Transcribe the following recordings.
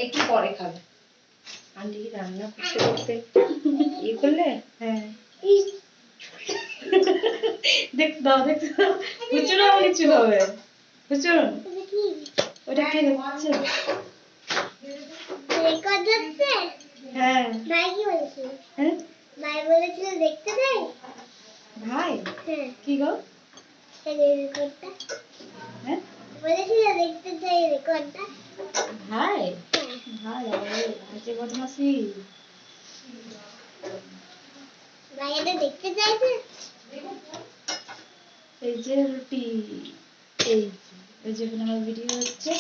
একটু পরে খাবে। আন্টি রান্না করতে করতে ই করলে, হ্যাঁ দেখ দাও দেখ বুঝছো না কিছু হবে বুঝছো ওটা কি হচ্ছে হ্যাঁ ভাই কি বলেছিল? হ্যাঁ ভাই বলেছিল দেখতে দেয়। ভাই হ্যাঁ কি গো এই রেকর্ডটা হ্যাঁ বলেছিল দেখতে চাই রেকর্ডটা। ভাই হ্যাঁ ভাই ভাই যে বদমাসি ভাই এটা দেখতে চাইছে। এই যে রুটি এই এই যে আমার ভিডিও হচ্ছে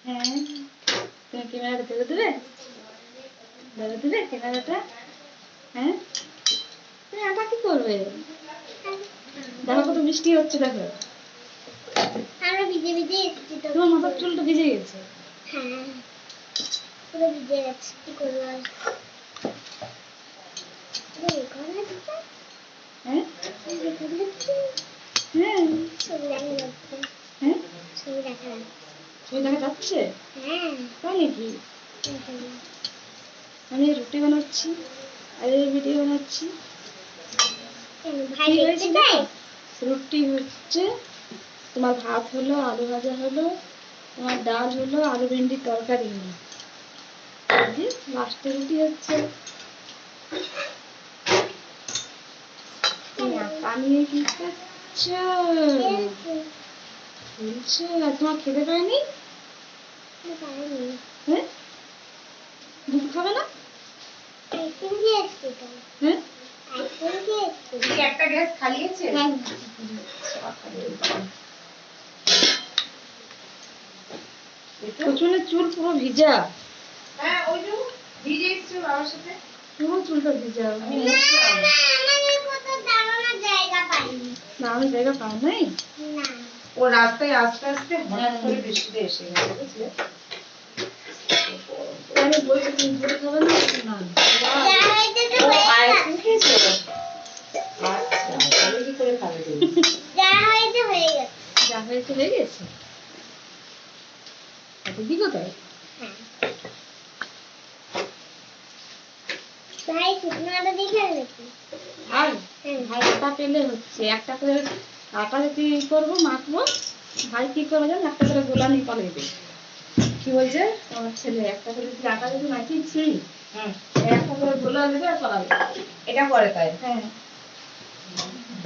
হ্যাঁ তুমি ক্যামেরাটা ধরে দেবে ক্যামেরাটা হ্যাঁ তুমি আটা কি করবে দেখো কত বৃষ্টি হচ্ছে দেখো আমরা ভিজে ভিজে এসেছি তো। তোমার মাথার চুলটা ভিজে গেছে হ্যাঁ পুরো ভিজে গেছে কি করবো আর। রেকর্ড হচ্ছে হ্যাঁ রেকর্ড হচ্ছে হ্যাঁ ছবি দেখা যাচ্ছে। হ্যাঁ ছবি দেখা যাচ্ছে। ছবি দেখা যাচ্ছে হ্যাঁ তাই নাকি আমি রুটি বানাচ্ছি আর এই ভিডিও বানাচ্ছি ভাই কি দেখতে হয়েছে চাই। রুটি হচ্ছে তোমার ভাত হলো আলু ভাজা হলো তোমার ডাল হলো আলু ভেন্ডির তরকারি হলো লাস্টে রুটি হচ্ছে পানিয়ে কি খাচ্ছ বলছো আর তোমার খেতে পারেনি হ্যাঁ দুধ খাবে না আইসক্রিম খেয়ে এসছি তো। হ্যাঁ আইসক্রিম খেয়ে এসছি। একটা গ্যাস খালি আছে প্রচুরের চুল পুরো ভিজা হ্যাঁ ওই যে ভিজে এসছে বাবার সাথে পুরো চুলটা ভিজা আমি না আমি জায়গা পাই নাই ও রাস্তায় আস্তে আস্তে হঠাৎ করে বৃষ্টিতে এসে গেছে বুঝলে আমি বলছি তুমি ধরে খাবে না ও আইসক্রিম খেয়েছো আচ্ছা তাহলে কি করে খাবে তুমি যা হয়েছে হয়ে গেছে। যা হয়েছে হয়ে গেছে দিদি কোথায় ভাই শুকনো আটা দেখে নাকি আর ভাই আটা পেলে হচ্ছে একটা করে আটা যদি করবো মাখবো ভাই কি করবে জান একটা করে গোলা নিয়ে পালিয়ে দেবে কি বলছে আমার ছেলে একটা করে যদি আটা যদি মাখিয়েছি একটা করে গোলা দেবে আর পালাবে এটা করে তাই হ্যাঁ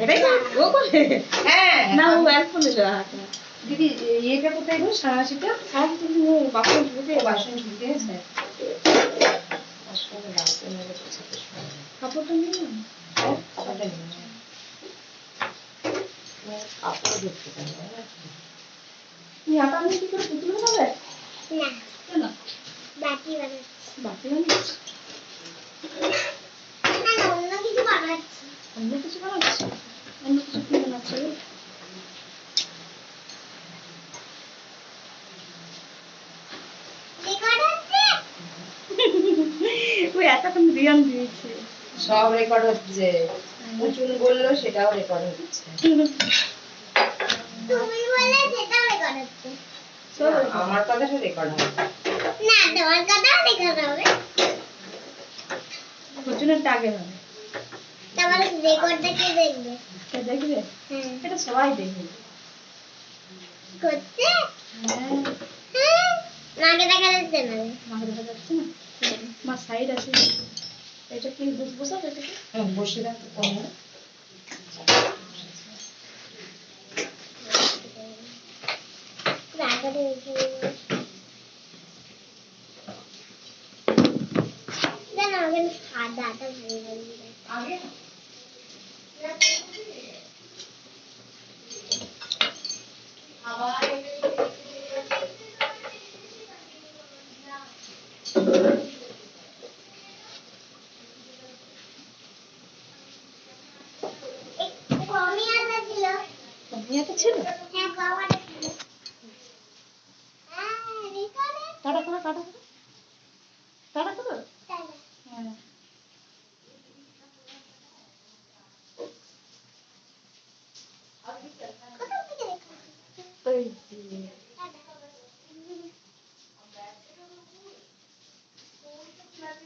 এটাই ও করে হ্যাঁ না ও এক ফোনে হাতে দিদি ইয়েটা কোথায় গো সারাশিটা সারাশিটা কিন্তু ও বাসন ধুতে আছে কাপড়টা নিয়ে কাপড় দেখতে তুমি আটা নিয়ে কি করে পুতুল বানাবে না কেন বাটি বানাচ্ছি। বাটি বানাচ্ছি না অন্য কিছু বানাচ্ছি। অন্য কিছু বানাচ্ছি অন্য কিছু কি বানাচ্ছি রেকর্ড হচ্ছে। ওই এতক্ষণ রিয়ান দিয়েছে সব রেকর্ড হচ্ছে পুচুন বললো সেটাও রেকর্ড হচ্ছে তুমি বলে সেটাও রেকর্ড হচ্ছে। আমার কথাটা রেকর্ড হবে না তোমার কথাও রেকর্ড হবে। পুচুনেরটা আগে হবে তোমার রেকর্ডটা কে দেখবে? কে দেখবে হ্যাঁ এটা সবাই দেখবে করছে। হ্যাঁ হ্যাঁ মাকে দেখা যাচ্ছে না। মাকে দেখা যাচ্ছে না মা সাইড আছে এটা কি দুধ বসাবো এটাকে? বসে রাখতে পারবো। রাগাতে উঠে জানো আমাকে সাদাটা ভালো লাগে আগে একটু কমই আদা ছিল ইয়েতে ছিল। হ্যাঁ কমা ছিল হ্যাঁ রেকর্ডে কাটা করো কাটা করো কাটা করো। তাই হ্যাঁ কোথাও থেকে রেকর্ড এই যে